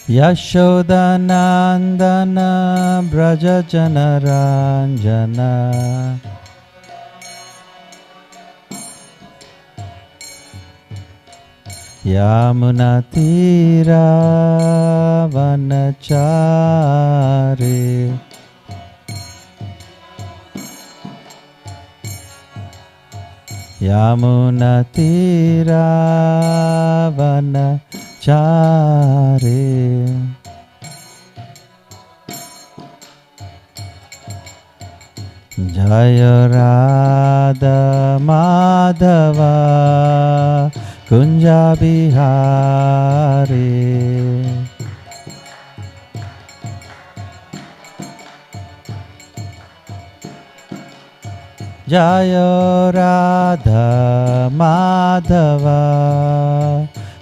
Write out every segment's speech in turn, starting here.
Yashodanandana Braja Janaranjana Yamunatira Vanachari Yamunatira Vanachari Jaya Radha Madhava Kunja Bihari Jaya Radha Madhava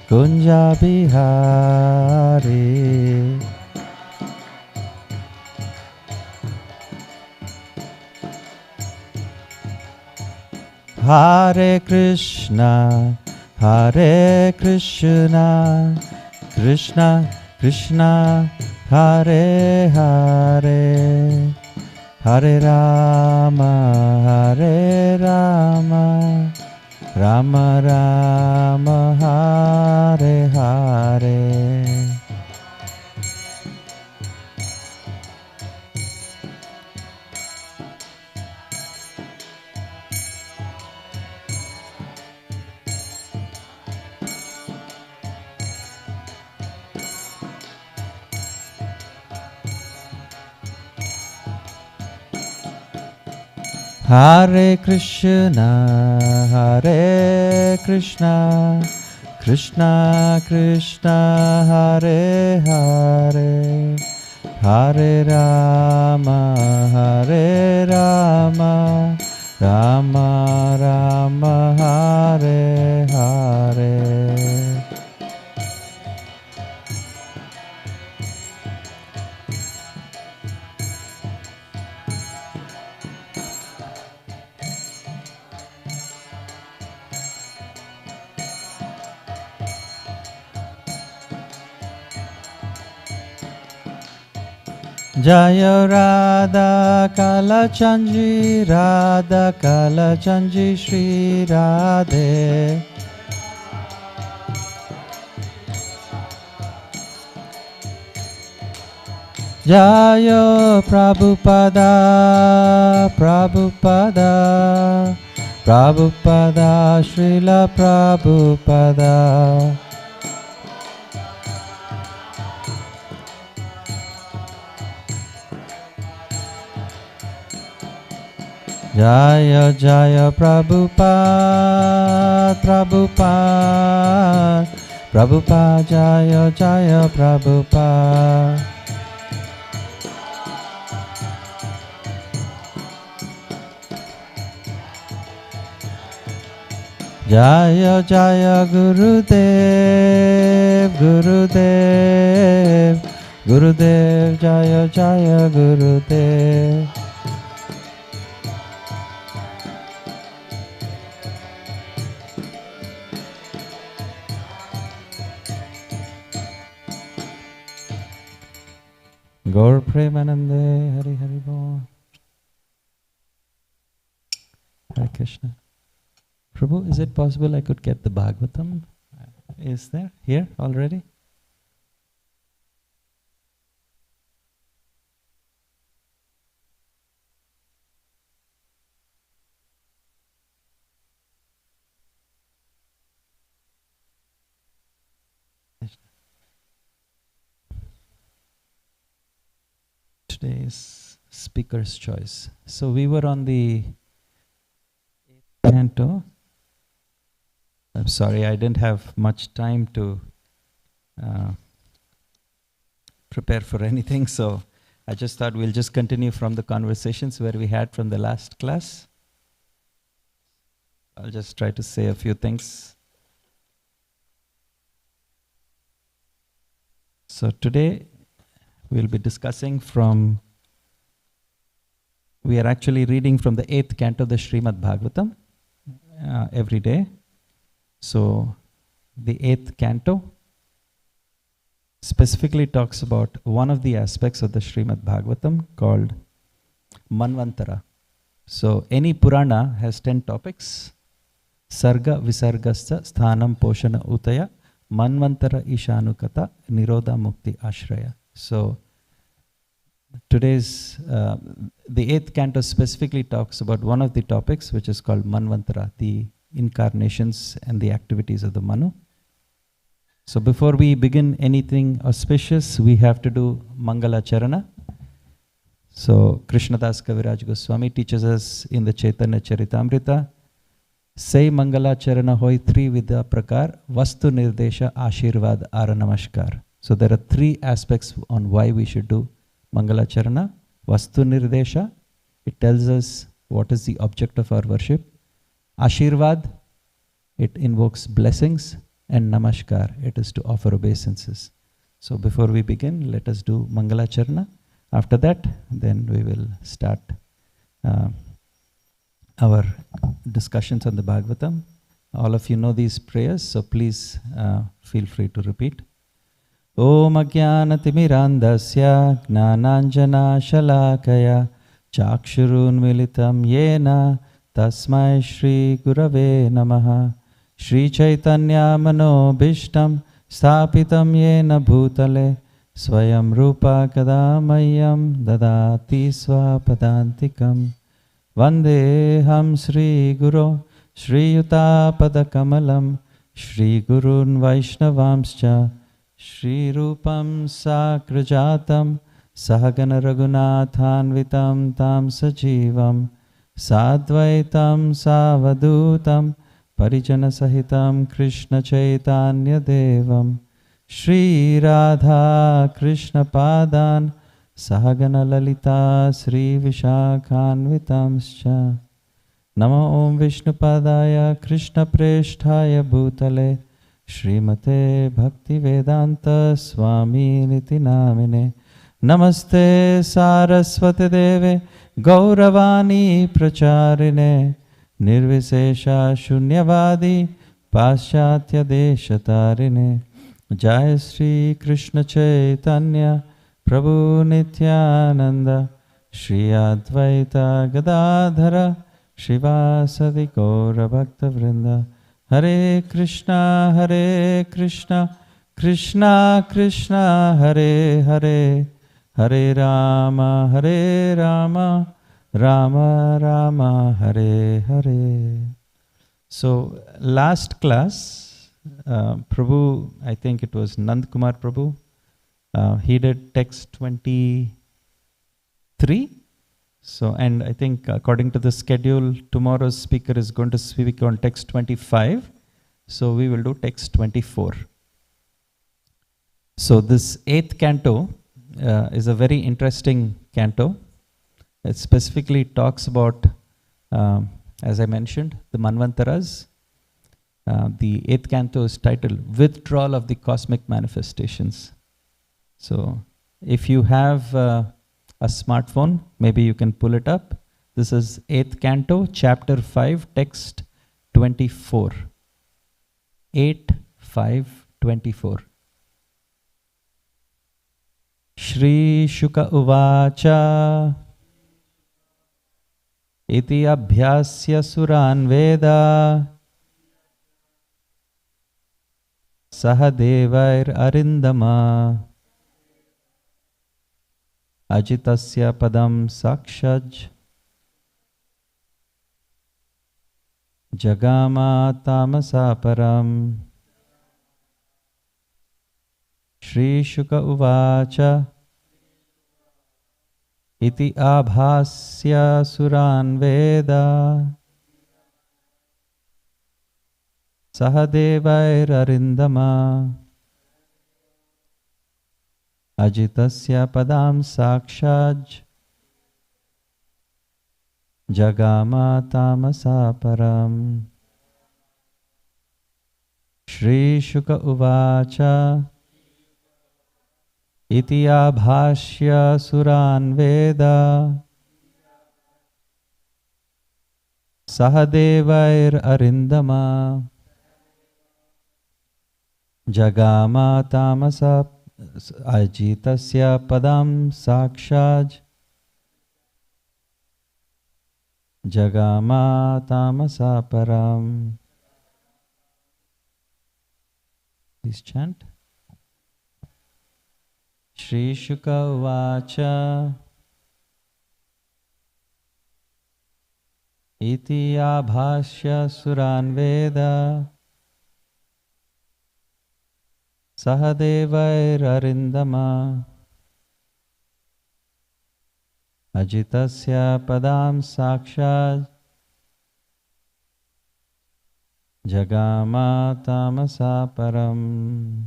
Kunja Bihari Hare Krishna Hare Krishna Krishna Krishna Hare Hare Hare Rama Hare Rama Rama Rama Hare Hare Hare Krishna, Hare Krishna, Krishna Krishna, Hare Hare, Hare Rama, Hare Rama, Rama Rama, Hare Hare. Jaya Radha Kalachandji, Radha Kalachandji Shri Radhe. Jaya Prabhupada, Prabhupada, Prabhupada, Srila Prabhupada. Jaya Jaya Prabhupada, Prabhupada, Prabhupada, Jaya Jaya Prabhupada. Jaya Jaya Gurudev, Gurudev, Gurudev, Jaya Jaya Gurudev. Gaur Premanande, Hari Hari Bol. Hare Krishna. Prabhu, is it possible I could get the Bhagavatam? Is there here already? Today's speaker's choice. So we were on the canto. I'm sorry, I didn't have much time to prepare for anything, so I just thought we'll just continue from the conversations where we had from the last class. I'll just try to say a few things. So today we'll be discussing we are actually reading from the 8th canto of the Srimad Bhagavatam every day. So the 8th canto, specifically talks about one of the aspects of the Srimad Bhagavatam called Manvantara. So any Purana has 10 topics. Sarga Visargascha Sthanam Poshana Utaya Manvantara Ishanukata Nirodha Mukti Ashraya. So today's, the 8th canto specifically talks about one of the topics, which is called Manvantara, the incarnations and the activities of the Manu. So before we begin anything auspicious, we have to do Mangala Charana. So Krishnadas Kaviraj Goswami teaches us in the Chaitanya Charitamrita, say Mangala Charana hoy 3 vidya prakar, Vastu Nirdesha Ashirvad Ara Namaskar. So there are 3 aspects on why we should do Mangala Charana. Vastu Nirdesha, it tells us what is the object of our worship. Ashirvad, it invokes blessings. And Namaskar, it is to offer obeisances. So before we begin, let us do Mangala Charana. After that, then we will start our discussions on the Bhagavatam. All of you know these prayers, so please feel free to repeat. Om Ajnanatimirandasya Gnananjana Shalakaya Chakshurun Militam Yena Tasmai Shri Gurave Namaha Shri Chaitanya Mano Bhishtam Sthapitam Yena Bhutale Swayam Rupa Kadamayam Dadati Swapadantikam Vandeham Shri Guru Shri Yuta Padakamalam Shri Gurun Vaishnavamscha Shri Rupam Sakrajatam Sahagana Raghunathanvitam Tam Sajivam Sadvaitam Savadutam Parijana Sahitam Krishna Chaitanya Devam Shri Radha Krishna Padan Sahagana Lalita Sri Vishakhanvitamscha Nama Om Vishnu Padaya Krishna Presthaya Bhutale Srimate Bhakti Vedanta Swami Niti Namine Namaste Saraswati Deve Gauravani Pracharine Nirvisesha Shunyavadi Paschatya Deshatarine Jai Shri Krishna Chaitanya Prabhu Nityananda Shri Advaita Gadadhara Shivasadi Gaura Bhakta Vrinda Hare Krishna Krishna Krishna Hare Hare Hare Rama Rama Rama Hare Hare. So last class, Prabhu, I think it was Nand Kumar Prabhu, he did text 23. So, and I think according to the schedule, tomorrow's speaker is going to speak on text 25. So we will do text 24. So this 8th canto is a very interesting canto. It specifically talks about, as I mentioned, the Manvantaras. The 8th canto is titled Withdrawal of the Cosmic Manifestations. So if you have a smartphone, maybe you can pull it up. This is 8th canto, chapter 5, text 24. 8:5:24. Shri Shuka Uvacha Iti Abhyasya Suran Veda Sahadevair Arindama Ajitasya Padam Sakshaj Jagama Tamasaparam. Shri Shuka Uvacha Iti Abhasya Suran Veda Sahadevair Arindama Ajitasya Padam Sakshaj Jagama Tamasaparam. Shri Shuka Uvacha Iti Abhasya Suran Veda Sahadevair Arindama Jagama Tamasa Ajitasya padam sakshaj jagama tamasa param. Please chant. Shri Shuka Vacha Iti Abhashya Suran Veda Sahadevair Arindama Ajitasya Padam Sakshaj Jagama Tamasa Param.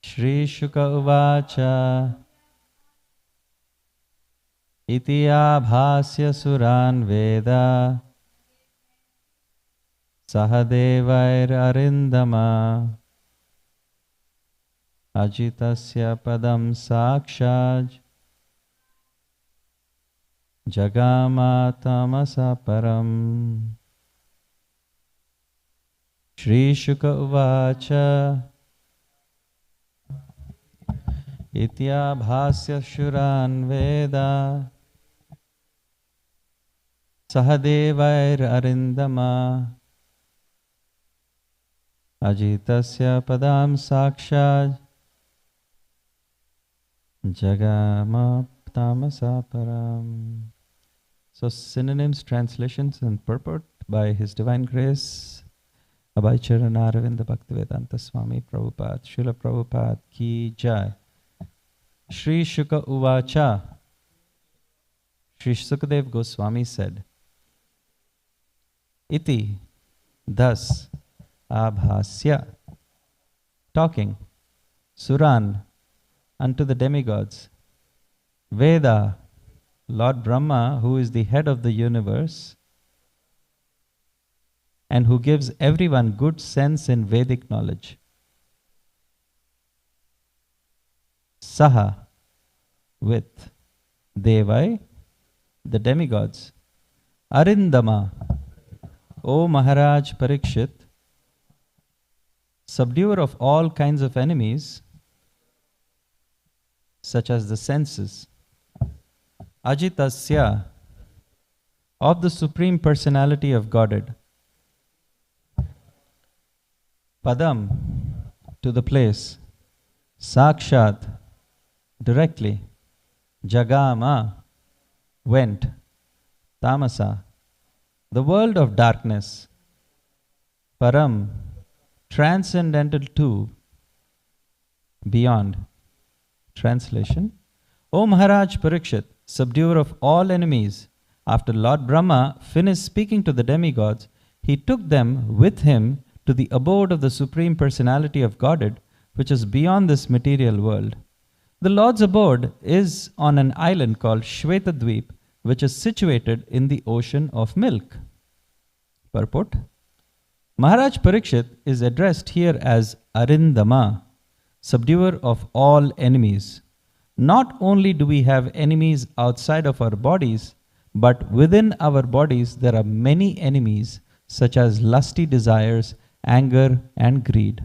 Shri Shuka Uvacha Iti Abhasya Suran Veda Sahadevair Arindama Ajitasya Padam Sakshaj Jagama Tamasa Param. Shri Shuka Uvacha Itya Bhasya Shuran Veda Sahadevair Arindama Ajitasya Padam Sakshaj Jagama Tamasa Param. So synonyms, translations and purport by His Divine Grace Abhay Charan Aravinda Bhaktivedanta Swami Prabhupada Srila Prabhupada Ki Jai. Shri Shuka Uvacha, Shri Sukadev Goswami said, Iti, thus, Abhasya, talking, Suran, unto the demigods, Veda, Lord Brahma, who is the head of the universe, and who gives everyone good sense in Vedic knowledge. Saha, with Devai, the demigods. Arindama, O Maharaj Parikshit, subduer of all kinds of enemies, such as the senses. Ajitasya, of the Supreme Personality of Godhead. Padam, to the place. Sakshat, directly. Jagama, went. Tamasa, the world of darkness. Param, transcendental to, beyond. Translation. O Maharaj Parikshit, subduer of all enemies, after Lord Brahma finished speaking to the demigods, he took them with him to the abode of the Supreme Personality of Godhead, which is beyond this material world. The Lord's abode is on an island called Shvetadweep, which is situated in the ocean of milk. Purport. Maharaj Parikshit is addressed here as Arindama, subduer of all enemies. Not only do we have enemies outside of our bodies, but within our bodies there are many enemies, such as lusty desires, anger, and greed.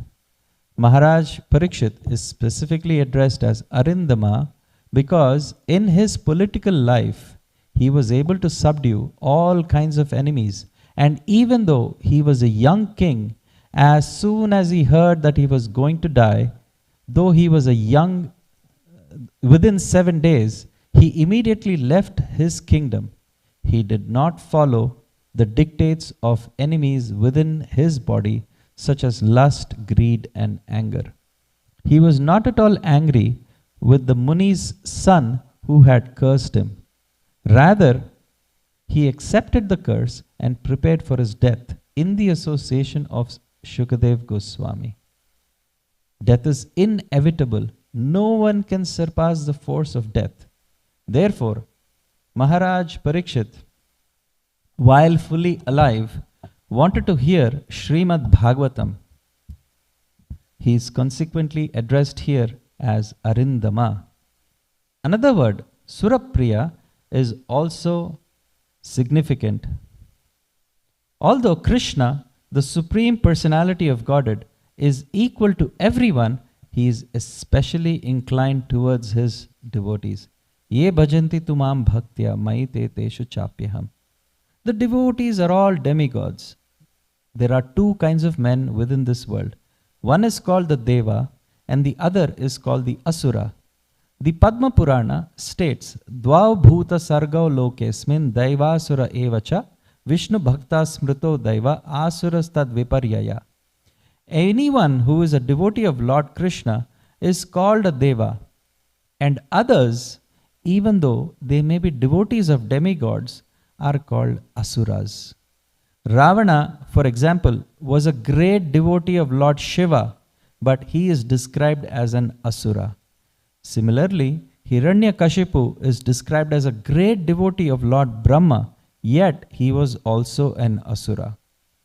Maharaj Parikshit is specifically addressed as Arindama because in his political life, he was able to subdue all kinds of enemies. And even though he was a young king, as soon as he heard that he was going to die, though he was a young, within 7 days, he immediately left his kingdom. He did not follow the dictates of enemies within his body, such as lust, greed, and anger. He was not at all angry with the Muni's son who had cursed him. Rather, he accepted the curse and prepared for his death in the association of Shukadev Goswami. Death is inevitable. No one can surpass the force of death. Therefore, Maharaj Parikshit, while fully alive, wanted to hear Srimad Bhagavatam. He is consequently addressed here as Arindama. Another word, Surapriya, is also significant. Although Krishna, the Supreme Personality of Godhead, is equal to everyone, he is especially inclined towards his devotees. Ye bhajanti tumam bhaktya mai te teshu chapyaham. The devotees are all demigods. There are two kinds of men within this world. One is called the Deva and the other is called the Asura. The Padma Purana states, Dvau bhuta sargau lokesmin daivasura evacha Vishnu bhakta smrito daiva asuras tad viparyaya. Anyone who is a devotee of Lord Krishna is called a Deva, and others, even though they may be devotees of demigods, are called Asuras. Ravana, for example, was a great devotee of Lord Shiva, but he is described as an Asura. Similarly, Hiranyakashipu is described as a great devotee of Lord Brahma, yet he was also an Asura.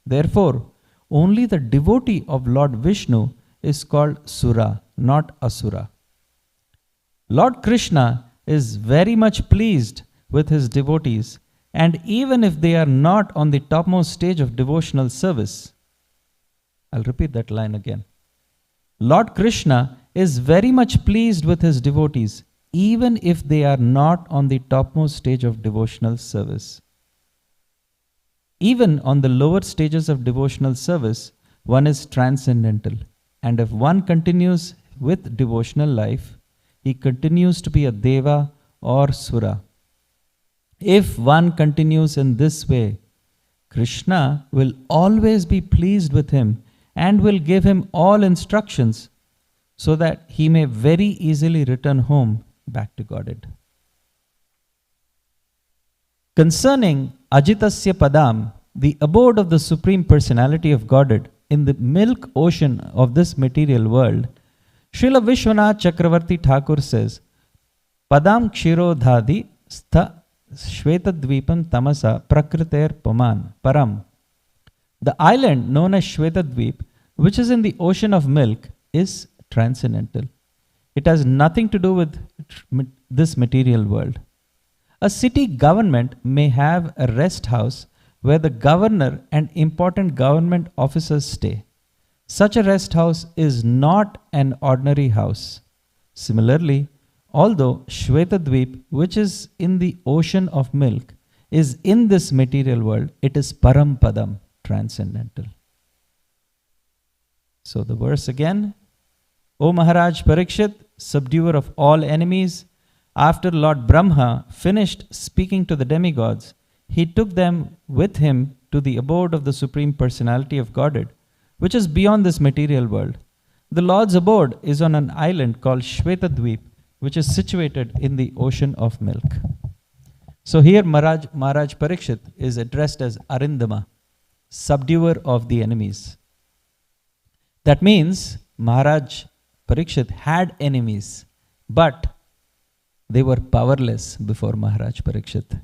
Therefore, only the devotee of Lord Vishnu is called Sura, not Asura. Lord Krishna is very much pleased with his devotees, and even if they are not on the topmost stage of devotional service, I'll repeat that line again. Lord Krishna is very much pleased with his devotees, even if they are not on the topmost stage of devotional service. Even on the lower stages of devotional service, one is transcendental. And if one continues with devotional life, he continues to be a Deva or Sura. If one continues in this way, Krishna will always be pleased with him and will give him all instructions so that he may very easily return home back to Godhead. Concerning Ajitasya Padam, the abode of the Supreme Personality of Godhead in the milk ocean of this material world, Srila Vishwanath Chakravarti Thakur says, Padam Kshirodhadi stha Shvetadvipam Tamasa Prakriter Param. The island known as Shvetadvip, which is in the ocean of milk, is transcendental. It has nothing to do with this material world. A city government may have a rest house where the governor and important government officers stay. Such a rest house is not an ordinary house. Similarly, although Shvetadvip, which is in the ocean of milk, is in this material world, it is Parampadam, transcendental. So the verse again, O Maharaj Parikshit, subduer of all enemies, after Lord Brahma finished speaking to the demigods, he took them with him to the abode of the Supreme Personality of Godhead, which is beyond this material world. The Lord's abode is on an island called Shvetadvip, which is situated in the ocean of milk. So here Maharaj Parikshit is addressed as Arindama, subduer of the enemies. That means Maharaj Parikshit had enemies, but they were powerless before Maharaj Parikshit.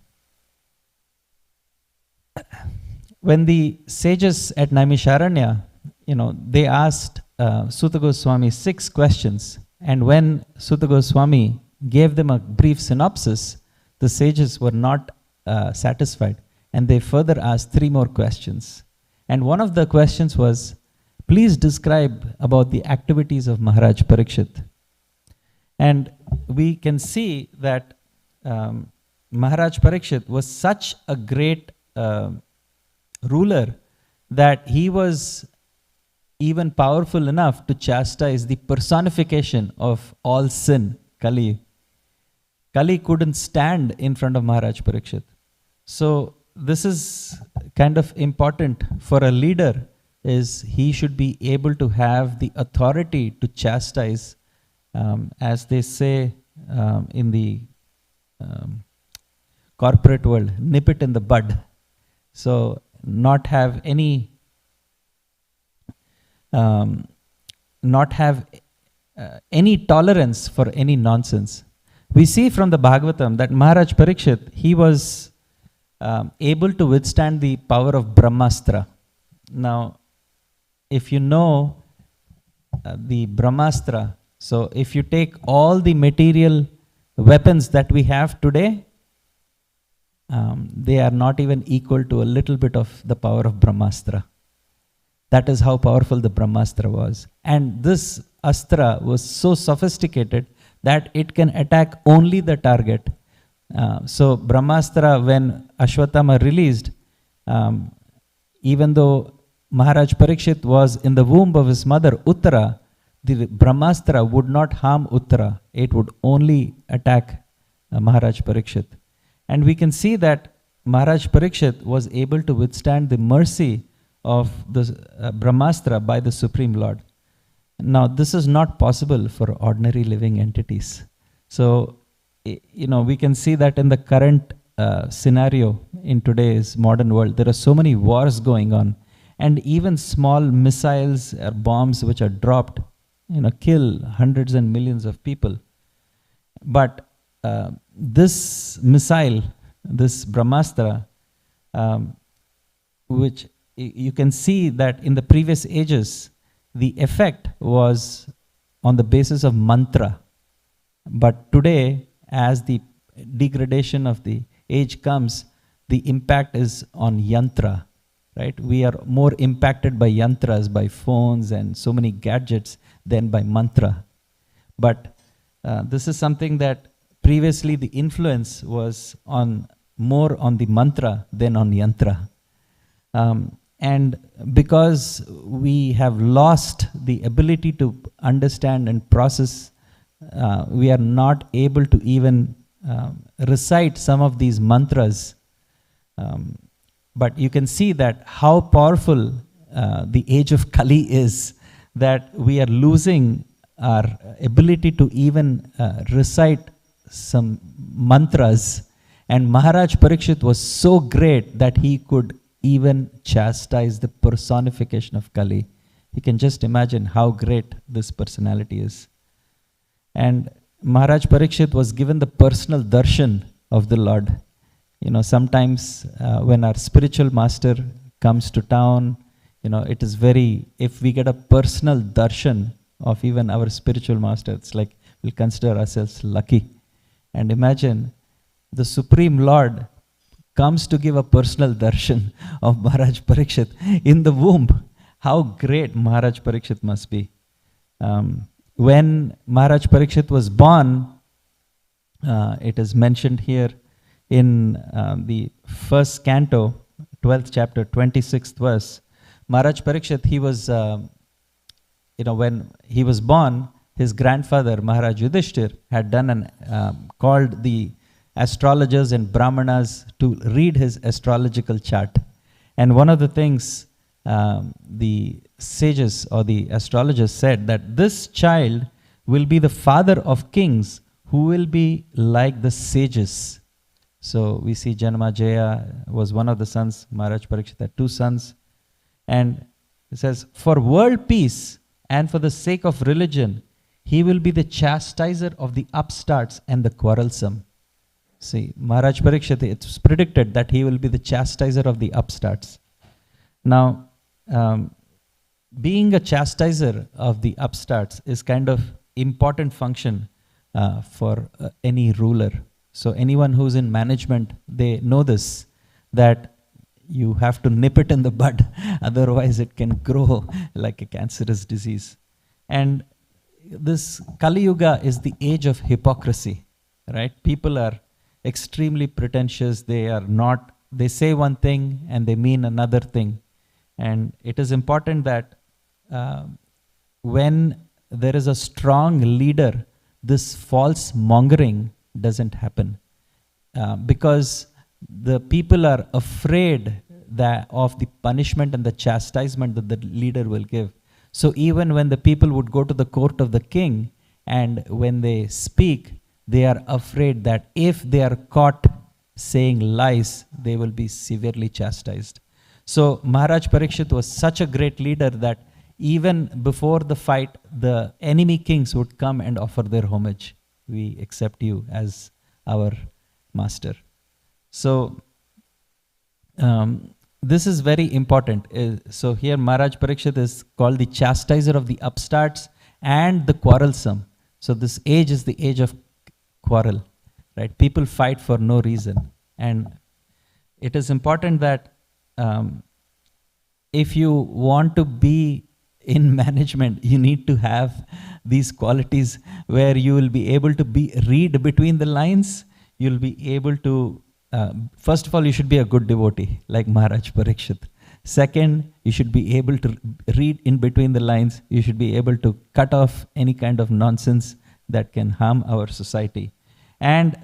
When the sages at Naimisharanya, they asked Suta Goswami 6 questions, and when Suta Goswami gave them a brief synopsis, the sages were not satisfied, and they further asked 3 more questions. And one of the questions was, please describe about the activities of Maharaj Parikshit. And we can see that Maharaj Parikshit was such a great ruler that he was even powerful enough to chastise the personification of all sin, Kali. Kali couldn't stand in front of Maharaj Parikshit. So this is kind of important for a leader, is he should be able to have the authority to chastise, as they say in the corporate world, nip it in the bud. So not have any tolerance for any nonsense. We see from the Bhagavatam that Maharaj Parikshit, he was able to withstand the power of Brahmastra. Now, if you know the Brahmastra, so if you take all the material weapons that we have today, they are not even equal to a little bit of the power of Brahmastra. That is how powerful the Brahmastra was. And this Astra was so sophisticated that it can attack only the target. So Brahmastra, when Ashwatthama released, even though Maharaj Parikshit was in the womb of his mother Uttara, the Brahmastra would not harm Uttara. It would only attack Maharaj Parikshit. And we can see that Maharaj Parikshit was able to withstand the mercy of the Brahmastra by the Supreme Lord. Now, this is not possible for ordinary living entities. So, we can see that in the current scenario in today's modern world, there are so many wars going on, and even small missiles or bombs which are dropped, kill hundreds and millions of people. But this missile, this Brahmastra, which you can see that in the previous ages, the effect was on the basis of mantra. But today, as the degradation of the age comes, the impact is on yantra, right? We are more impacted by yantras, by phones and so many gadgets than by mantra. But this is something that previously the influence was more on the mantra than on yantra. And because we have lost the ability to understand and process, we are not able to even recite some of these mantras. But you can see that how powerful the age of Kali is, that we are losing our ability to even recite some mantras. And Maharaj Parikshit was so great that he could even chastise the personification of Kali. You can just imagine how great this personality is. And Maharaj Parikshit was given the personal darshan of the Lord. Sometimes when our spiritual master comes to town, it is if we get a personal darshan of even our spiritual master, it's like we'll consider ourselves lucky. And imagine the Supreme Lord comes to give a personal darshan of Maharaj Parikshit in the womb. How great Maharaj Parikshit must be. When Maharaj Parikshit was born, it is mentioned here in the first canto, 12th chapter, 26th verse. Maharaj Parikshit, he was, when he was born, his grandfather, Maharaj Yudhishthir, had done called the astrologers and brahmanas to read his astrological chart. And one of the things the sages or the astrologers said, that this child will be the father of kings who will be like the sages. So we see Janamajaya was one of the sons, Maharaj Parikshit had two sons. And it says, for world peace and for the sake of religion, he will be the chastiser of the upstarts and the quarrelsome. See, Maharaj Parikshit, it's predicted that he will be the chastiser of the upstarts. Now, being a chastiser of the upstarts is kind of important function for any ruler. So anyone who's in management, they know this, that you have to nip it in the bud, otherwise it can grow like a cancerous disease. And this Kali Yuga is the age of hypocrisy, right? People are extremely pretentious. They say one thing and they mean another thing. And it is important that when there is a strong leader, this false mongering doesn't happen. Because the people are afraid of the punishment and the chastisement that the leader will give. So even when the people would go to the court of the king, and when they speak, they are afraid that if they are caught saying lies, they will be severely chastised. So Maharaj Parikshit was such a great leader that even before the fight, the enemy kings would come and offer their homage. We accept you as our master. So this is very important. So here Maharaj Parikshit is called the chastiser of the upstarts and the quarrelsome. So this age is the age of quarrel, right? People fight for no reason. And it is important that if you want to be in management, you need to have these qualities where you will be able to read between the lines. You'll be able to, first of all, you should be a good devotee, like Maharaj Parikshit. Second, you should be able to read in between the lines. You should be able to cut off any kind of nonsense that can harm our society. And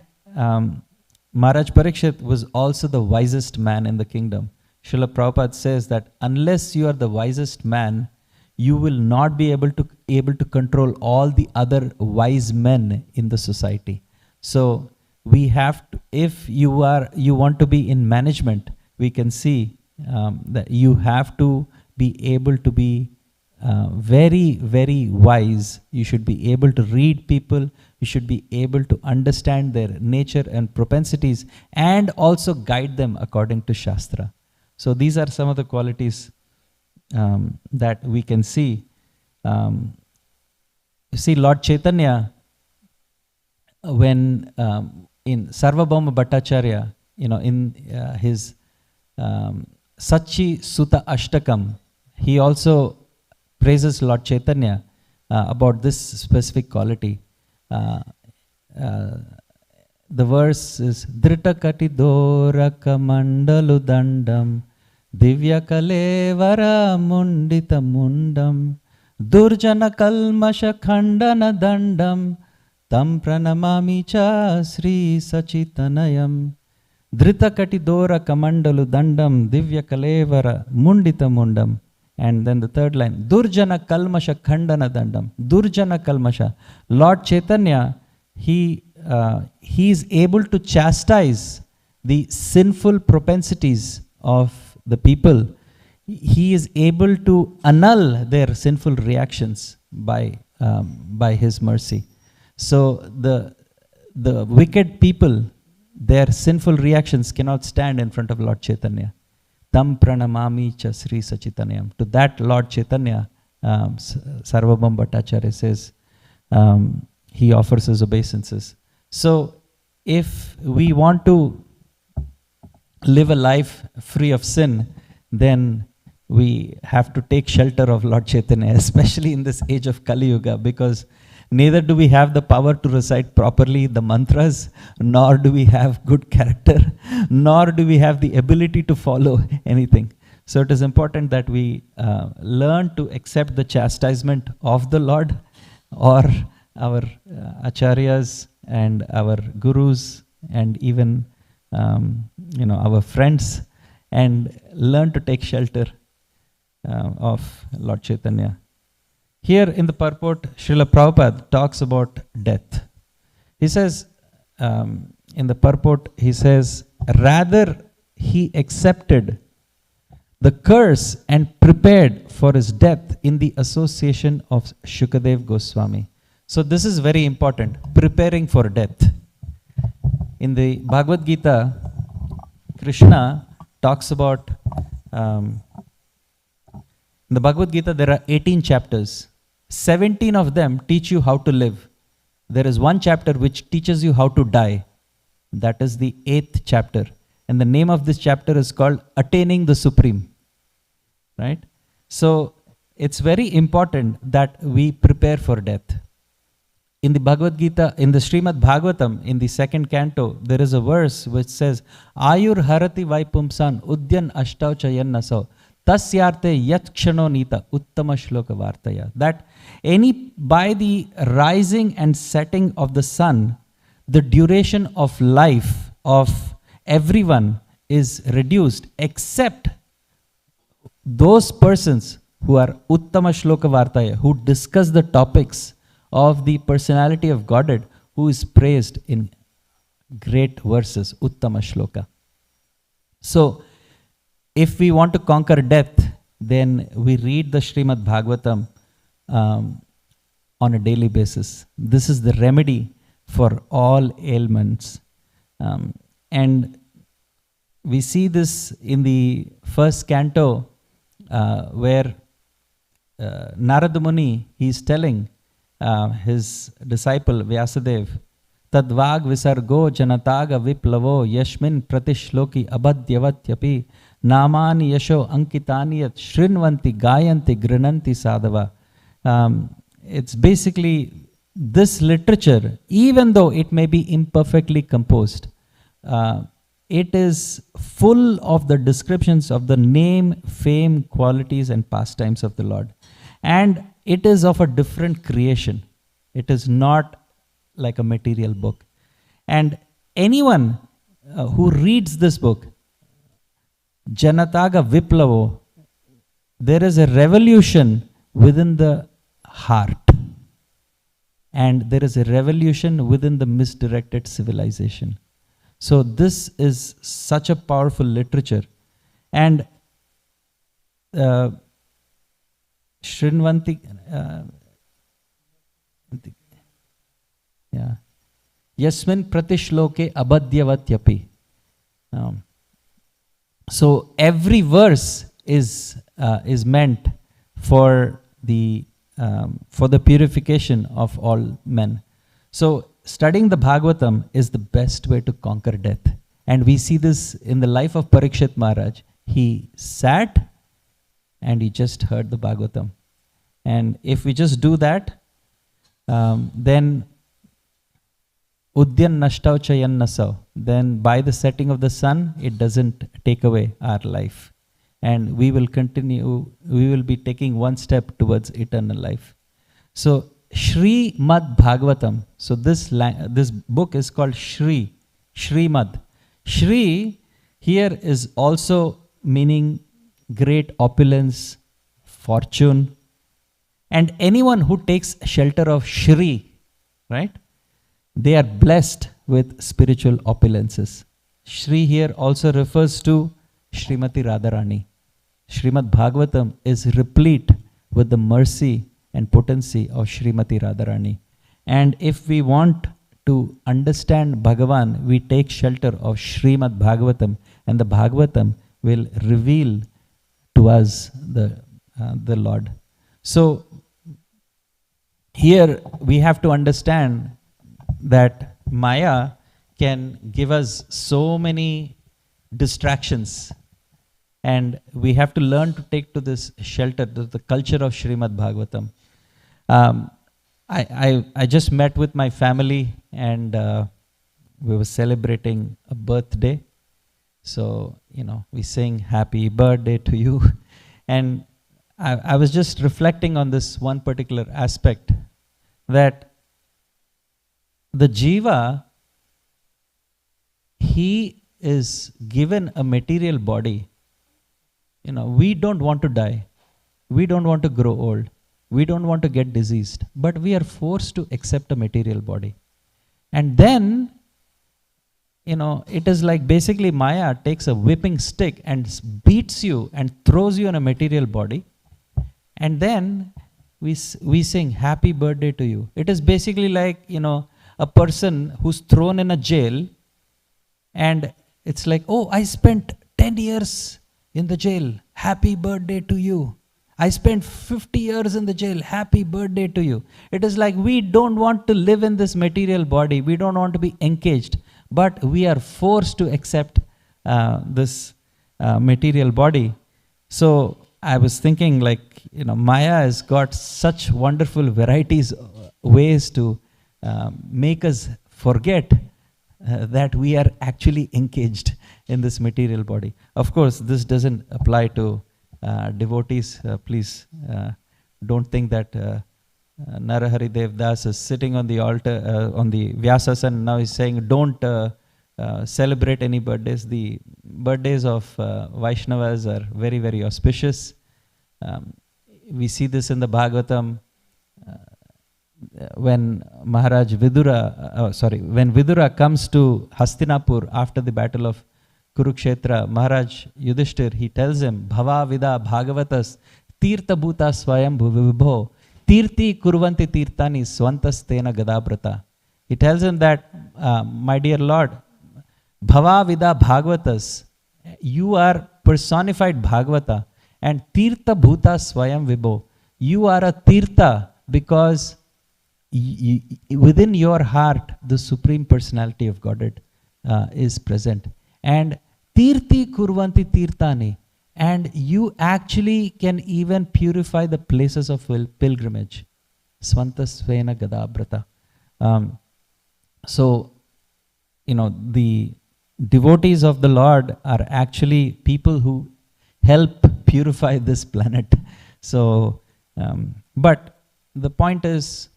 Maharaj Parikshit was also the wisest man in the kingdom. Srila Prabhupada says that unless you are the wisest man, you will not be able to control all the other wise men in the society. So we have to, if you want to be in management, we can see that you have to be able to be very, very wise. You should be able to read people. You should be able to understand their nature and propensities and also guide them according to Shastra. So these are some of the qualities that we can see. You see, Lord Chaitanya, when in Sarvabhauma Bhattacharya, in his Sachi Sutta Ashtakam, he also praises Lord Chaitanya about this specific quality. The verse is Drita Kati Dora Kamandalu Dandam Divya Kalevara Mundita Mundam Durjana Kalmasha Khandana Dandam Tam Pranamami Cha Sri Sachitanayam Drita Kati Dora Kamandalu Dandam Divya Kalevara Mundita Mundam. And then the third line, Durjana Kalmasha Khandana Dandam. Durjana Kalmasha. Lord Chaitanya, he is able to chastise the sinful propensities of the people. He is able to annul their sinful reactions by his mercy. So the wicked people, their sinful reactions cannot stand in front of Lord Chaitanya. Tam pranamami cha Sri Sachitanayam. To that Lord Chaitanya, Sarvabhauma Bhattacharya says, he offers his obeisances. So if we want to live a life free of sin, then we have to take shelter of Lord Chaitanya, especially in this age of Kali Yuga, because neither do we have the power to recite properly the mantras, nor do we have good character, nor do we have the ability to follow anything. So it is important that we learn to accept the chastisement of the Lord, or our acharyas and our gurus and even our friends, and learn to take shelter of Lord Chaitanya. Here in the purport, Srila Prabhupada talks about death. He says, in the purport, he says, rather he accepted the curse and prepared for his death in the association of Shukadev Goswami. So this is very important, preparing for death. In the Bhagavad Gita, Krishna talks about, in the Bhagavad Gita there are 18 chapters. 17 of them teach you how to live. There is one chapter which teaches you how to die. That is the 8th chapter. And the name of this chapter is called Attaining the Supreme. Right? So it's very important that we prepare for death. In the Bhagavad Gita, in the Srimad Bhagavatam, in the 2nd canto, there is a verse which says, Ayur harati vaipumsan udyan ashtau chayan naso tasyarte yakshano nita uttama shloka vartaya. That by the rising and setting of the sun, the duration of life of everyone is reduced, except those persons who are uttama shloka vartaya, who discuss the topics of the personality of Godhead, who is praised in great verses, uttama shloka. So, if we want to conquer death, then we read the Srimad Bhagavatam on a daily basis. This is the remedy for all ailments. And we see this in the 1st canto, where Narada Muni, he is telling his disciple Vyasadeva Tadvag visargo janataga viplavo yashmin pratishloki abadyavatyapi namani yasho ankitani yat shrinvanti gayanti grinanti sadava. It's basically this literature, even though it may be imperfectly composed, it is full of the descriptions of the name, fame, qualities, and pastimes of the Lord. And it is of a different creation. It is not like a material book. And anyone who reads this book, Janataga Viplavo, there is a revolution within the heart. And there is a revolution within the misdirected civilization. So this is such a powerful literature. And Shrinvanti, Yasmin Pratishloke Abadyavatyapi. So every verse is meant for the purification of all men. So studying the Bhagavatam is the best way to conquer death. And we see this in the life of Parikshit Maharaj. He sat and he just heard the Bhagavatam. And if we just do that, then Udyan Nashtau Chayan Nasau, then by the setting of the sun, it doesn't take away our life. And we will continue, we will be taking one step towards eternal life. So Shri Mad Bhagavatam, so this book is called Shri Mad. Shri here is also meaning great opulence, fortune, and anyone who takes shelter of Shri, right? They are blessed with spiritual opulences. Shri here also refers to Srimati Radharani. Srimad Bhagavatam is replete with the mercy and potency of Srimati Radharani. And if we want to understand Bhagavan, we take shelter of Srimad Bhagavatam, and the Bhagavatam will reveal to us the Lord. So here we have to understand that Maya can give us so many distractions, and we have to learn to take to this shelter, to the culture of Srimad Bhagavatam. I just met with my family, and we were celebrating a birthday. So, we sing happy birthday to you. And I was just reflecting on this one particular aspect, that the Jiva, he is given a material body. We don't want to die. We don't want to grow old. We don't want to get diseased. But we are forced to accept a material body. And then, it is like basically Maya takes a whipping stick and beats you and throws you in a material body. And then we sing happy birthday to you. It is basically like, a person who's thrown in a jail, and it's like, oh, I spent 10 years in the jail. Happy birthday to you. I spent 50 years in the jail. Happy birthday to you. It is like we don't want to live in this material body. We don't want to be engaged. But we are forced to accept this material body. So I was thinking, Maya has got such wonderful varieties, ways to make us forget that we are actually engaged in this material body. Of course, this doesn't apply to devotees. Please don't think that Narahari Dev Das is sitting on the altar, on the Vyasasana, and now he's saying, don't celebrate any birthdays. The birthdays of Vaishnavas are very, very auspicious. We see this in the Bhagavatam. When Maharaj Vidura, when Vidura comes to Hastinapur after the battle of Kurukshetra, Maharaj Yudhishthir, he tells him, Bhava Vida Bhagavatas Tirtha Bhuta Swayam Bhuvibho Tirti Kurvanti Tirtani Swantas Tena Gadabrata. He tells him that, my dear Lord, Bhava Vida Bhagavatas, you are personified Bhagavata, and Tirtha Bhuta Swayam Vibho, you are a Tirtha because within your heart, the Supreme Personality of Godhead is present. And tirti kurvanti tirtani. And you actually can even purify the places of pilgrimage. Svanta svena gadabrata. So, the devotees of the Lord are actually people who help purify this planet. So, but the point is,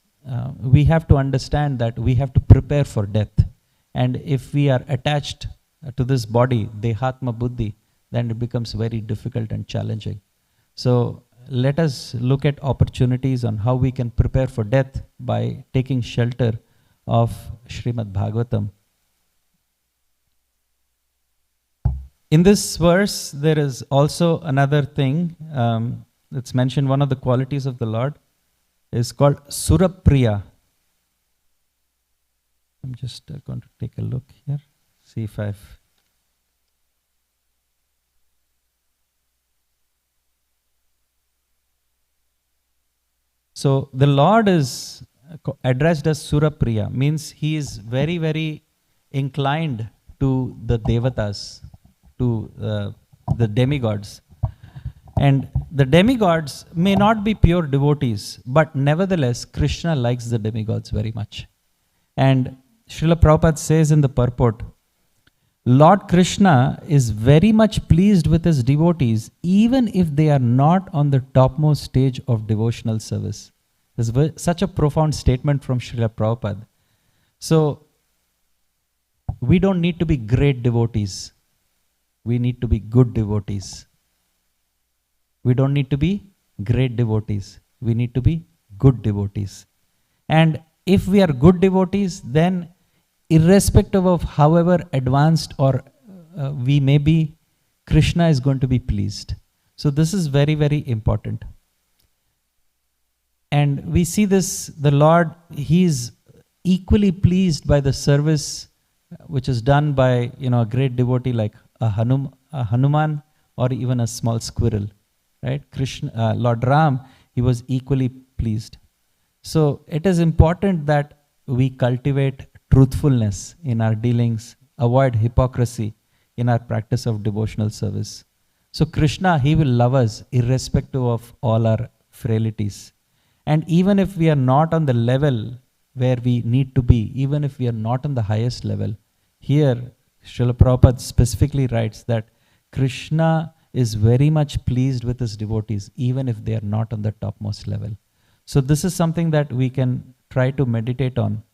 we have to understand that we have to prepare for death. And if we are attached to this body, dehatma buddhi, then it becomes very difficult and challenging. So let us look at opportunities on how we can prepare for death by taking shelter of Srimad Bhagavatam. In this verse, there is also another thing that's mentioned. One of the qualities of the Lord is called Surapriya. I'm just going to take a look here, see if I've... So the Lord is addressed as Surapriya, means he is very, very inclined to the Devatas, to the demigods. And the demigods may not be pure devotees, but nevertheless, Krishna likes the demigods very much. And Srila Prabhupada says in the purport, Lord Krishna is very much pleased with his devotees, even if they are not on the topmost stage of devotional service. This is such a profound statement from Srila Prabhupada. So, we don't need to be great devotees. We need to be good devotees. We don't need to be great devotees. We need to be good devotees. And if we are good devotees, then irrespective of however advanced or we may be, Krishna is going to be pleased. So this is very, very important. And we see this, the Lord, he is equally pleased by the service which is done by, a great devotee like a Hanuman or even a small squirrel, right? Krishna, Lord Ram, he was equally pleased. So it is important that we cultivate truthfulness in our dealings, avoid hypocrisy in our practice of devotional service. So Krishna, he will love us irrespective of all our frailties. And even if we are not on the level where we need to be, even if we are not on the highest level, here Srila Prabhupada specifically writes that Krishna is very much pleased with his devotees, even if they are not on the topmost level. So this is something that we can try to meditate on.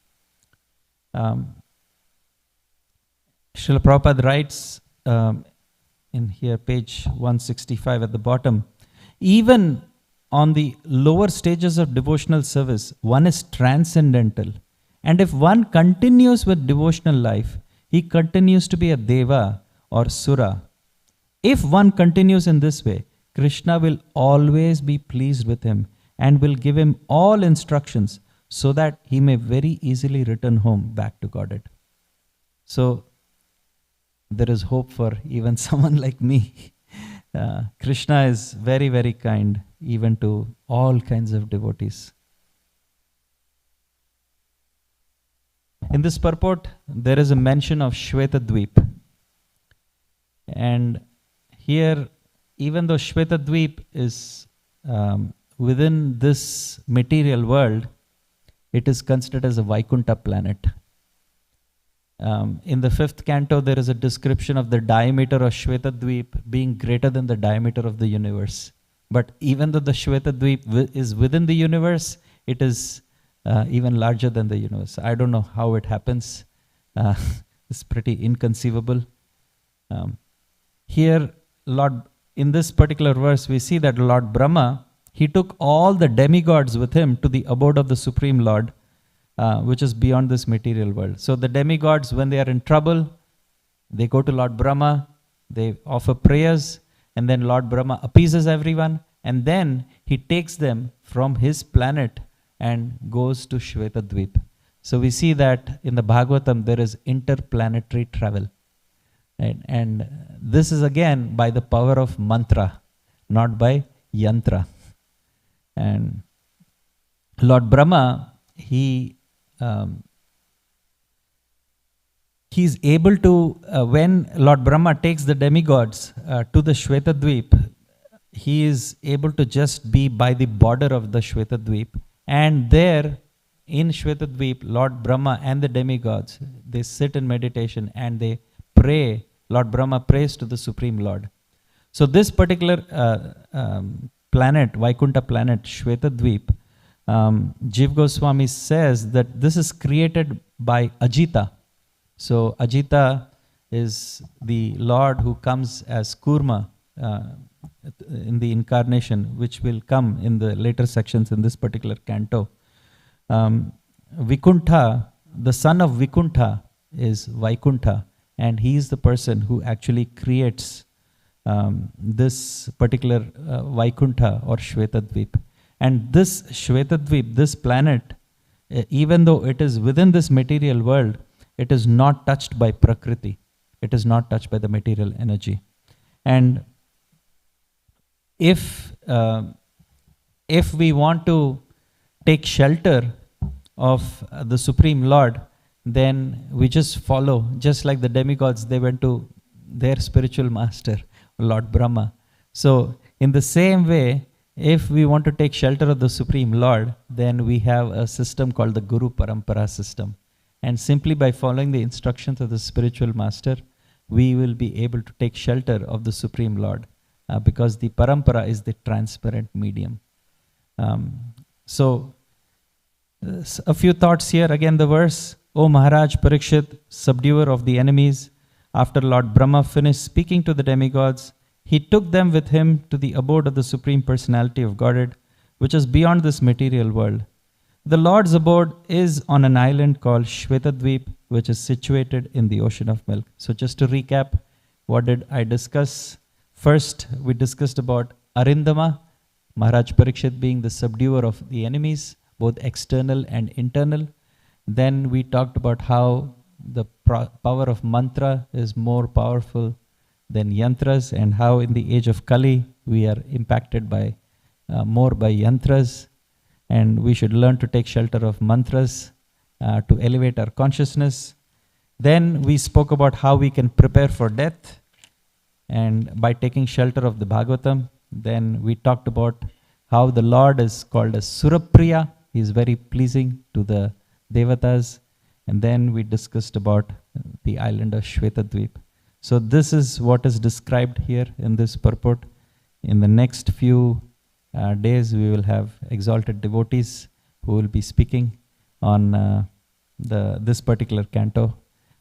Srila Prabhupada writes in here, page 165 at the bottom, even on the lower stages of devotional service, one is transcendental. And if one continues with devotional life, he continues to be a Deva or Sura. If one continues in this way, Krishna will always be pleased with him and will give him all instructions so that he may very easily return home back to Godhead. So there is hope for even someone like me. Krishna is very, very kind even to all kinds of devotees. In this purport, there is a mention of Shvetadvip. And here, even though Shvetadvip is within this material world, it is considered as a Vaikuntha planet. In the 5th canto, there is a description of the diameter of Shvetadvip being greater than the diameter of the universe. But even though the Shvetadvip is within the universe, it is even larger than the universe. I don't know how it happens. It's pretty inconceivable. Here, in this particular verse, we see that Lord Brahma, he took all the demigods with him to the abode of the Supreme Lord, which is beyond this material world. So the demigods, when they are in trouble, they go to Lord Brahma, they offer prayers, and then Lord Brahma appeases everyone, and then he takes them from his planet and goes to Shvetadvip. So we see that in the Bhagavatam there is interplanetary travel. Right? And this is again by the power of mantra, not by yantra. And Lord Brahma, he's able to, when Lord Brahma takes the demigods to the Shvetadvip, he is able to just be by the border of the Shvetadvip. And there, in Shvetadvip, Lord Brahma and the demigods, they sit in meditation and they pray. Lord Brahma prays to the Supreme Lord. So this particular planet, Vaikuntha planet, Shvetadvip, Jiv Goswami says that this is created by Ajita. So Ajita is the Lord who comes as Kurma in the incarnation, which will come in the later sections in this particular canto. Vikuntha, the son of Vikuntha is Vaikuntha, and he is the person who actually creates this particular Vaikuntha or Shvetadvip. And this Shvetadvip, this planet, even though it is within this material world, it is not touched by Prakriti. It is not touched by the material energy. And if we want to take shelter of the Supreme Lord, then we just follow, just like the demigods, they went to their spiritual master, Lord Brahma. So in the same way, if we want to take shelter of the Supreme Lord, then we have a system called the Guru Parampara system. And simply by following the instructions of the spiritual master, we will be able to take shelter of the Supreme Lord, because the Parampara is the transparent medium. So a few thoughts here. Again, the verse, O Maharaj Parikshit, subduer of the enemies, after Lord Brahma finished speaking to the demigods, he took them with him to the abode of the Supreme Personality of Godhead, which is beyond this material world. The Lord's abode is on an island called Shvetadvip, which is situated in the ocean of milk. So just to recap, what did I discuss? First, we discussed about Arindama, Maharaj Parikshit being the subduer of the enemies, both external and internal. Then we talked about how the power of mantra is more powerful than yantras, and how in the age of Kali we are impacted by more by yantras, and we should learn to take shelter of mantras to elevate our consciousness. Then we spoke about how we can prepare for death, and by taking shelter of the Bhagavatam. Then we talked about how the Lord is called as Surapriya. He is very pleasing to the Devatas. And then we discussed about the island of Shvetadvip. So this is what is described here in this purport. In the next few days, we will have exalted devotees who will be speaking on this particular canto.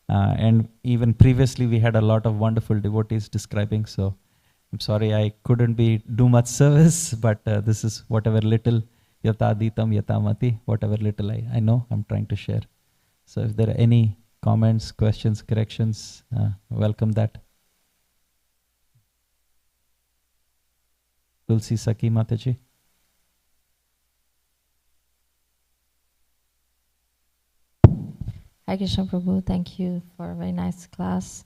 And even previously, we had a lot of wonderful devotees describing. So I'm sorry I couldn't do much service, but this is whatever little yata aditam yatamati, whatever little I know, I'm trying to share. So if there are any comments, questions, corrections, welcome that. Tulsi Saki Mataji. Hi Krishna Prabhu, thank you for a very nice class.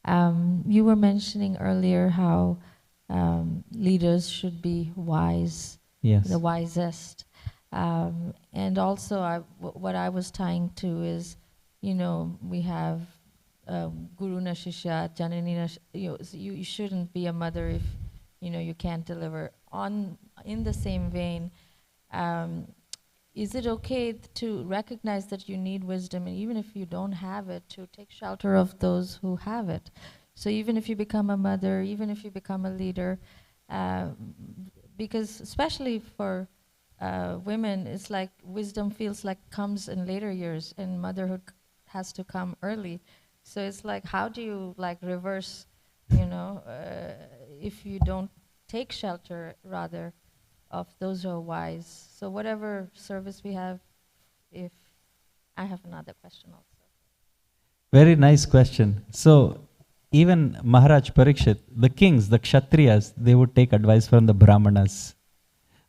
You were mentioning earlier how leaders should be wise, yes, the wisest. And also what I was tying to is, we have Guru na Shishya, Janani na, you shouldn't be a mother if, you can't deliver. In the same vein, is it okay to recognize that you need wisdom, and even if you don't have it, to take shelter of those who have it? So even if you become a mother, even if you become a leader, because especially for women, it's like wisdom feels like comes in later years, and motherhood has to come early. So it's like, how do you reverse, if you don't take shelter rather of those who are wise? So whatever service we have, if I have another question also. Very nice question. So even Maharaj Parikshit, the kings, the Kshatriyas, they would take advice from the Brahmanas.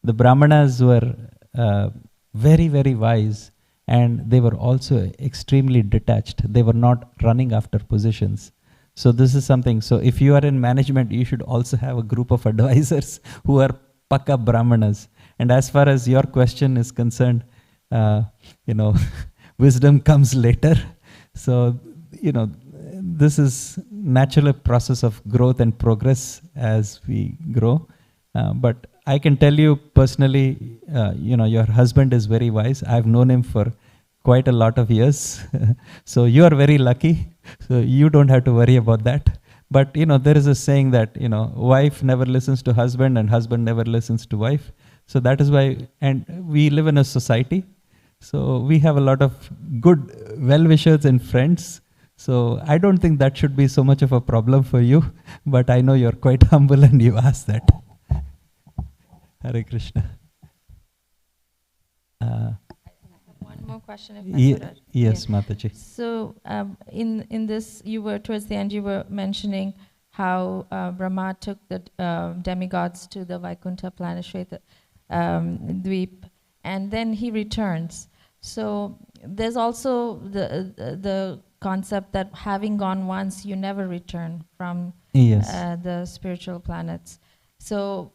The Brahmanas were very, very wise, and they were also extremely detached. They were not running after positions. So this is something. So if you are in management, you should also have a group of advisors who are Pakka Brahmanas. And as far as your question is concerned, you know, wisdom comes later. So, you know, this is natural process of growth and progress as we grow. But I can tell you personally, you know, your husband is very wise. I've known him for quite a lot of years. So you are very lucky. So you don't have to worry about that. But, you know, there is a saying that, you know, wife never listens to husband and husband never listens to wife. So that is why, and we live in a society. So we have a lot of good well-wishers and friends. So I don't think that should be so much of a problem for you. But I know you're quite humble and you asked that. Hare Krishna. One more question, if I could. Yes, Mataji. So in this, you were towards the end, you were mentioning how Brahma took the demigods to the Vaikuntha planet Shweta Dweep, and then he returns. So there's also the concept that having gone once, you never return from the spiritual planets. So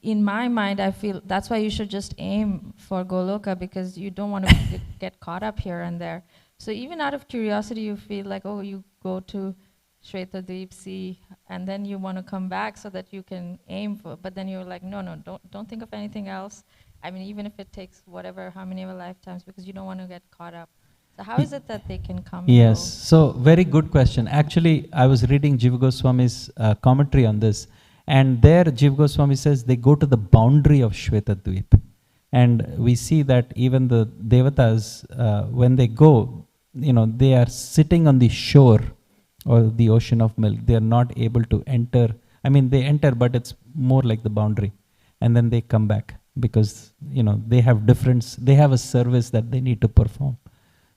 in my mind, I feel that's why you should just aim for Goloka, because you don't want to get caught up here and there. So even out of curiosity, you feel like, oh, you go to Shweta Deep Sea, and then you want to come back so that you can aim for, but then you're like, no, don't think of anything else. I mean, even if it takes whatever, how many ever lifetimes, because you don't want to get caught up. So how is it that they can come? Yes, so very good question. Actually, I was reading Jiva Goswami's commentary on this. And there Jiva Goswami says they go to the boundary of Shvetadvip. And we see that even the devatas, when they go, you know, they are sitting on the shore or the ocean of milk. They are not able to enter. I mean, they enter, but it's more like the boundary. And then they come back because, you know, they have a service that they need to perform.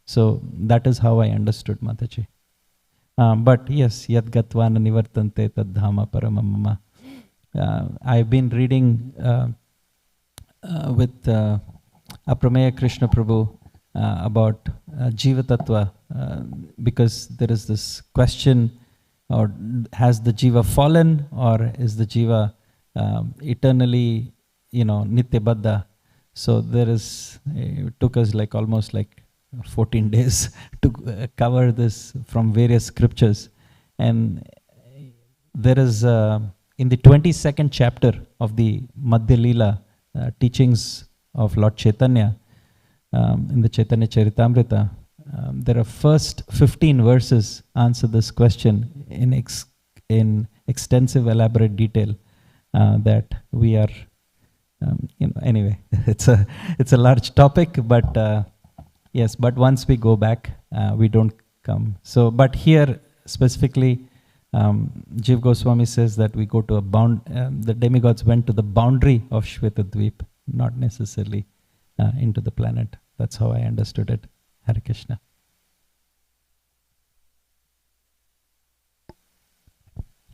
So that is how I understood, Mataji. But yes, yad gatvana nivartante tad dhama paramamama. I've been reading with Aprameya Krishna Prabhu about Jiva Tattva, because there is this question, or has the Jiva fallen, or is the Jiva eternally, you know, Nitya Baddha? So there is, it took us like almost like 14 days to cover this from various scriptures. And there is in the 22nd chapter of the Madhya Leela teachings of Lord Chaitanya, in the Chaitanya Charitamrita, there are first 15 verses answer this question in extensive, elaborate detail that we are, you know, anyway, it's a large topic, but yes, but once we go back, we don't come. So, but here specifically, Jiva Goswami says that we go to a the demigods went to the boundary of Shvetadvip, not necessarily into the planet. That's how I understood it. Hare Krishna.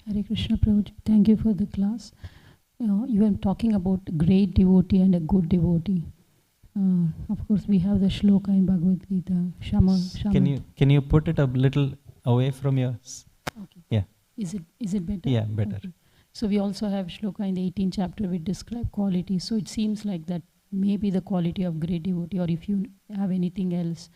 Hare Krishna Prabhuji, thank you for the class. You were talking about great devotee and a good devotee. Of course, we have the shloka in Bhagavad Gita. Shama. Can you put it a little away from yours? Okay. Yeah. Is it better? Yeah, better. Okay. So we also have shloka in the 18th chapter which describe quality. So it seems like that maybe the quality of great devotee, or if you have anything else,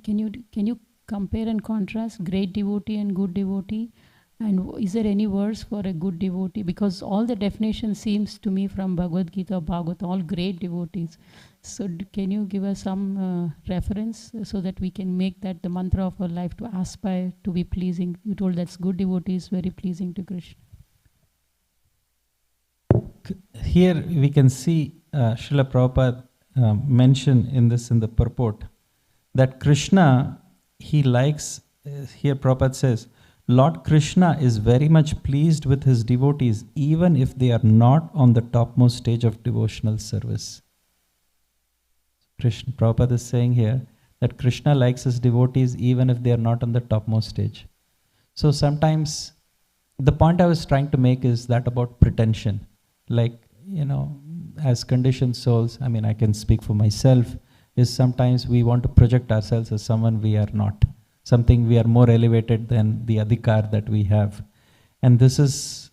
can you compare and contrast great devotee and good devotee? And is there any verse for a good devotee? Because all the definition seems to me from Bhagavad Gita, Bhagavad, all great devotees. So can you give us some reference so that we can make that the mantra of our life to aspire to be pleasing? You told that's good devotee is very pleasing to Krishna. Here we can see Srila Prabhupada mention in the purport that Krishna, he likes, here Prabhupada says, Lord Krishna is very much pleased with his devotees even if they are not on the topmost stage of devotional service. Prabhupada is saying here that Krishna likes his devotees even if they are not on the topmost stage. So sometimes, the point I was trying to make is that about pretension. Like, you know, as conditioned souls, I mean, I can speak for myself, is sometimes we want to project ourselves as someone we are not. Something we are more elevated than the adhikar that we have. And this is,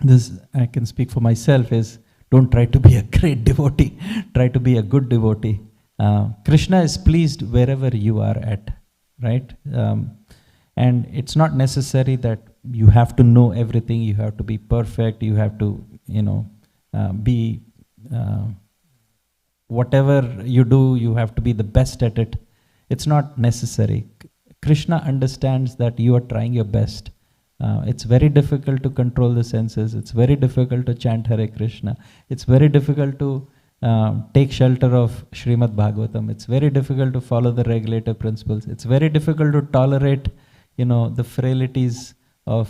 this I can speak for myself, is Don't try to be a great devotee. Try to be a good devotee. Krishna is pleased wherever you are at, right? And it's not necessary that you have to know everything, you have to be perfect, you have to, be, whatever you do, you have to be the best at it. It's not necessary. Krishna understands that you are trying your best. It's very difficult to control the senses. It's very difficult to chant Hare Krishna. It's very difficult to take shelter of Srimad Bhagavatam. It's very difficult to follow the regulative principles. It's very difficult to tolerate, the frailties of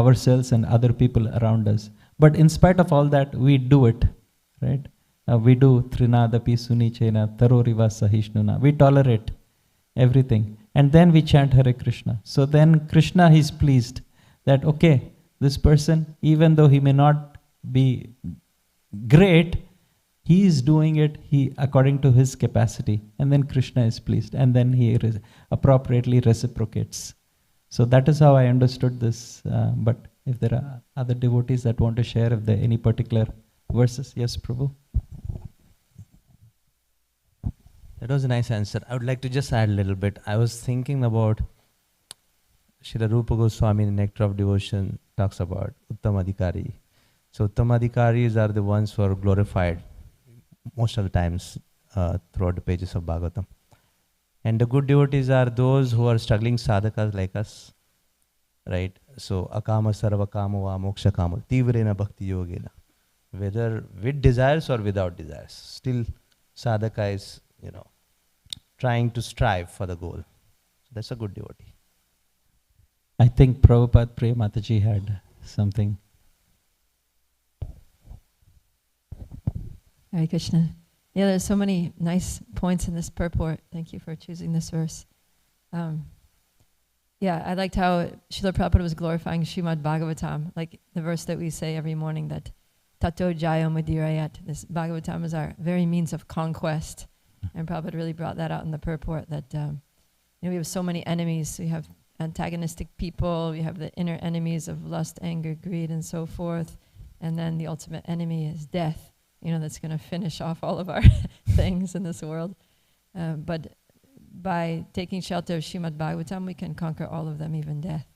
ourselves and other people around us. But in spite of all that, we do it, right? We do Trinadapi Sunichena Taroriva Sahishnuna. We tolerate everything. And then we chant Hare Krishna. So then Krishna is pleased that, okay, this person, even though he may not be great, he is doing it according to his capacity. And then Krishna is pleased. And then he appropriately reciprocates. So that is how I understood this. But if there are other devotees that want to share, if there are any particular verses. Yes, Prabhu? That was a nice answer. I would like to just add a little bit. I was thinking about Srila Rupa Goswami in Nectar of Devotion talks about Uttamadhikari. So Uttamadhikaris are the ones who are glorified most of the times throughout the pages of Bhagavatam. And the good devotees are those who are struggling sadhakas like us, right? So akama sarva kama va moksha kama tivrena bhakti yogena. Whether with desires or without desires, still sadhaka is, trying to strive for the goal. So that's a good devotee. I think Prabhupada Priya Mataji had something. Hare Krishna. Yeah, there's so many nice points in this purport. Thank you for choosing this verse. Yeah, I liked how Srila Prabhupada was glorifying Srimad Bhagavatam, like the verse that we say every morning, that Tato Jayo Mudirayat. This Bhagavatam is our very means of conquest. And Prabhupada really brought that out in the purport, that we have so many enemies. We have antagonistic people, we have the inner enemies of lust, anger, greed, and so forth. And then the ultimate enemy is death, that's going to finish off all of our things in this world. But by taking shelter of Srimad Bhagavatam, we can conquer all of them, even death.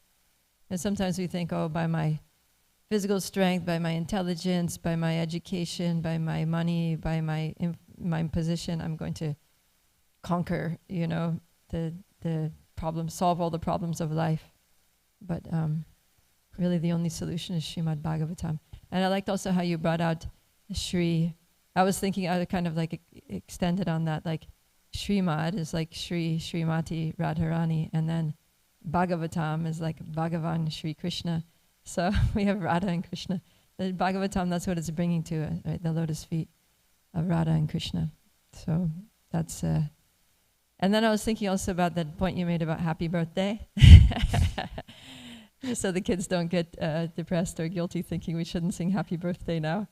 And sometimes we think, by my physical strength, by my intelligence, by my education, by my money, by my position, I'm going to conquer, the problems, solve all the problems of life. But really the only solution is Srimad Bhagavatam. And I liked also how you brought out Shri. I was thinking, I kind of like extended on that, like Srimad is like Shri, Srimati, Radharani, and then Bhagavatam is like Bhagavan, Shri Krishna. So we have Radha and Krishna. The Bhagavatam, that's what it's bringing to it, right? The lotus feet of Radha and Krishna. So that's... And then I was thinking also about that point you made about happy birthday. So the kids don't get depressed or guilty thinking we shouldn't sing happy birthday now.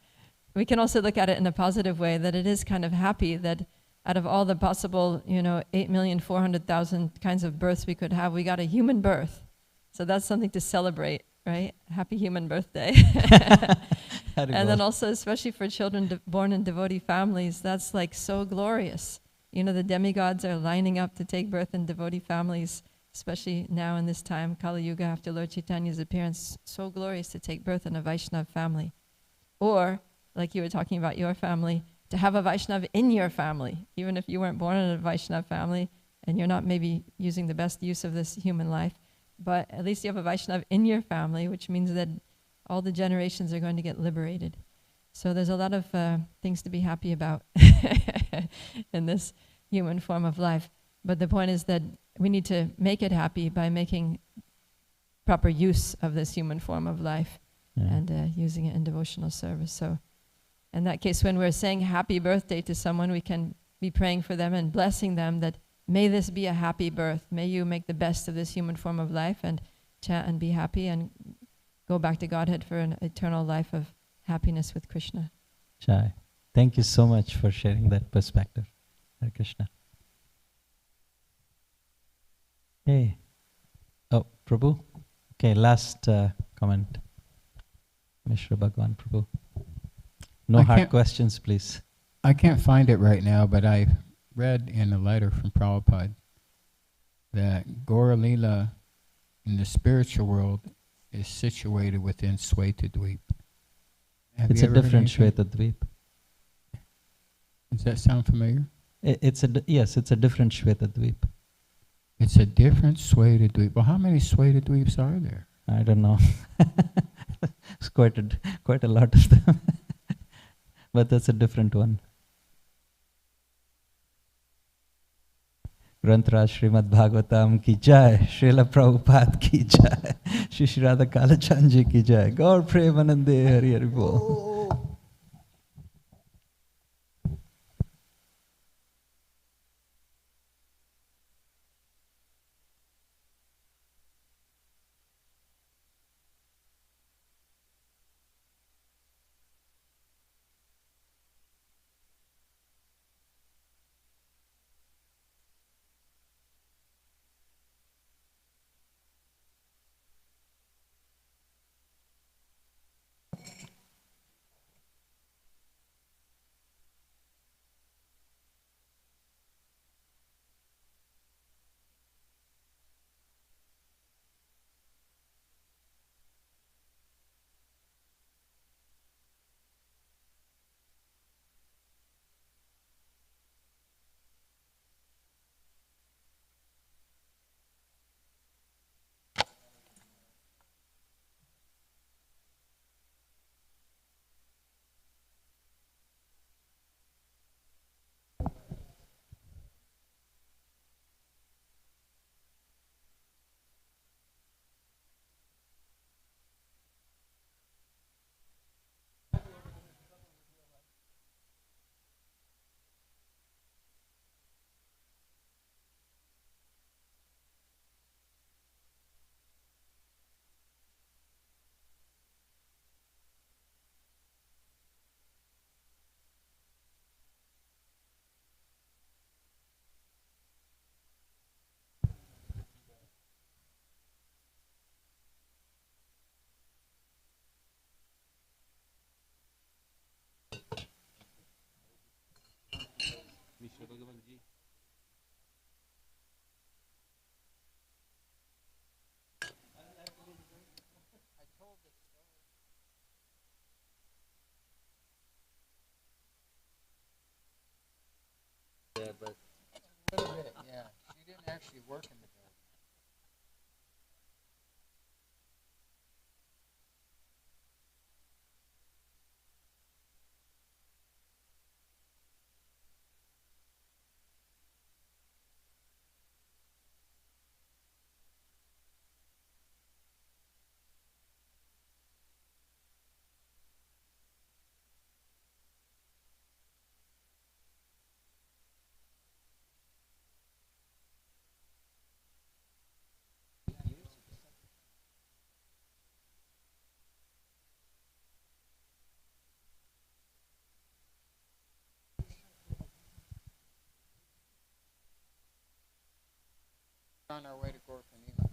We can also look at it in a positive way, that it is kind of happy that out of all the possible, 8,400,000 kinds of births we could have, we got a human birth. So that's something to celebrate, right? Happy human birthday. And then also, especially for children born in devotee families, that's like so glorious. The demigods are lining up to take birth in devotee families, especially now in this time, Kali Yuga, after Lord Chaitanya's appearance. So glorious to take birth in a Vaishnava family. Or, like you were talking about your family, to have a Vaishnava in your family, even if you weren't born in a Vaishnava family and you're not maybe using the best use of this human life, but at least you have a Vaishnava in your family, which means that all the generations are going to get liberated. So there's a lot of things to be happy about in this human form of life. But the point is that we need to make it happy by making proper use of this human form of life and using it in devotional service. So in that case, when we're saying happy birthday to someone, we can be praying for them and blessing them that may this be a happy birth. May you make the best of this human form of life and chant and be happy and go back to Godhead for an eternal life of happiness with Krishna. Jai. Thank you so much for sharing that perspective. Hare Krishna. Hey. Oh, Prabhu? Okay, last comment. Mishra Bhagwan Prabhu. No I hard can't- questions, please. I can't find it right now, but I read in a letter from Prabhupada that Gaura Lila in the spiritual world is situated within Swetadweep. Have It's you a ever heard different anything? Shvetadvip. Does that sound familiar? Yes, it's a different Shvetadvip. It's a different Swetadweep. Well, how many Swetadweeps are there? I don't know. It's quite a lot of them. But that's a different one. Grantraj Srimad Bhagavatam ki jai, Srila Prabhupada ki jai, Shri Shri Radha Kalachan ji ki jai, Gaur Premanande Hari Hari Bol. A little bit, yeah. She didn't actually work in the building. On our way to Gorkanila.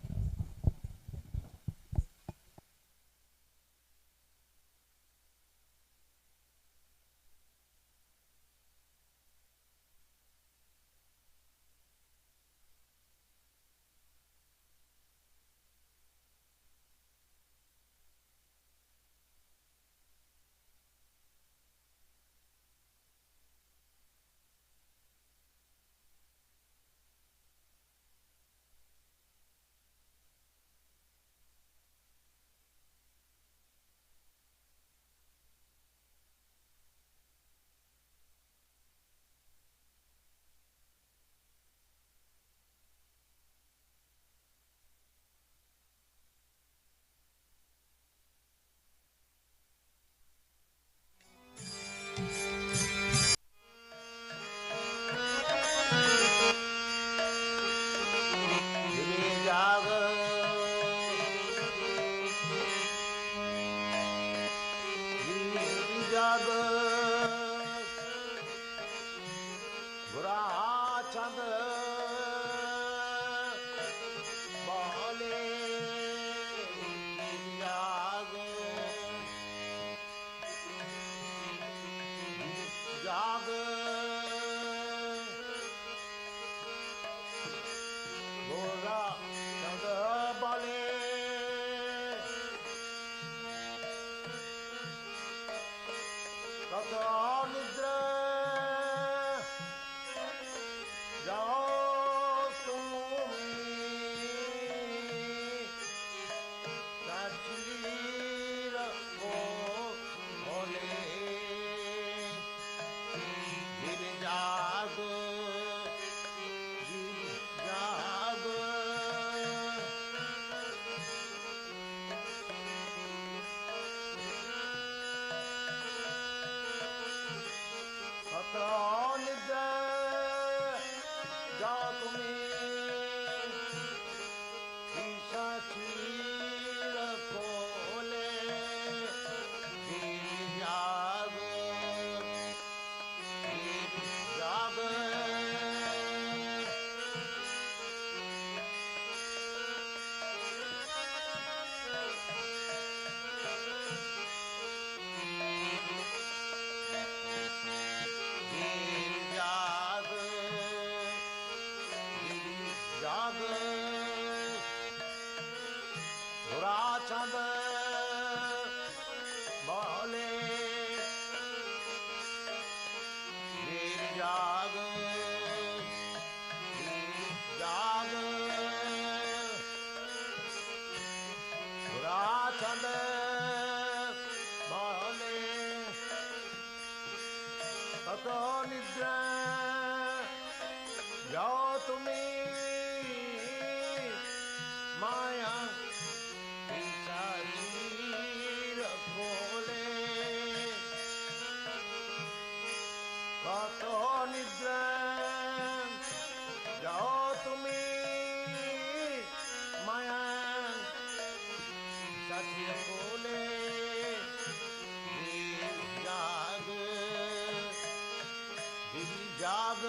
जाग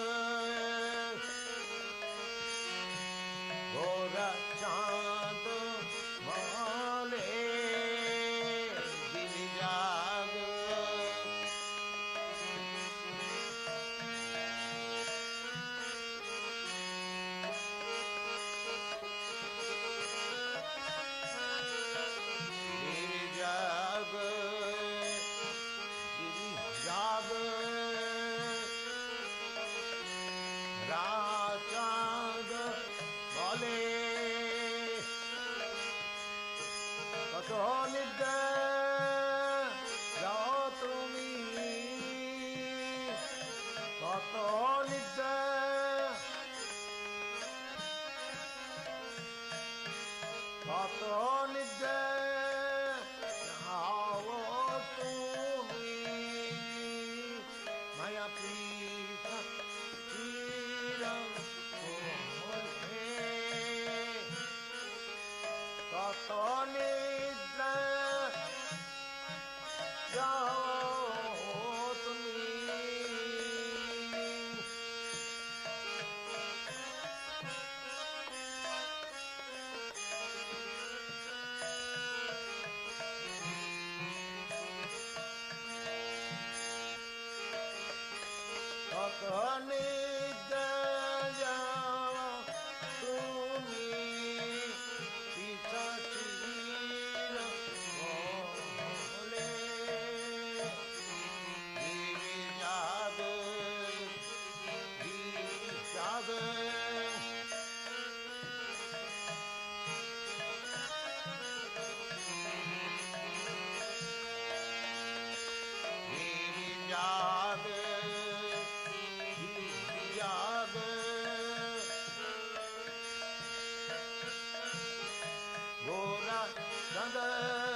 गोरा चांद माले गिरि जाग गिरि जाग गिरि जाग चाँद बोले कत निद्रा जाओ तुमी कत निद्रा कत निद्रा जाओ तुमी माया पीता कत निद्रा जाओ तुमी कत निद्रा जाओ तुमी चिर बोले गिरि जाग गिरि जाग गिरि जाग गिरि जाग गोरा चंद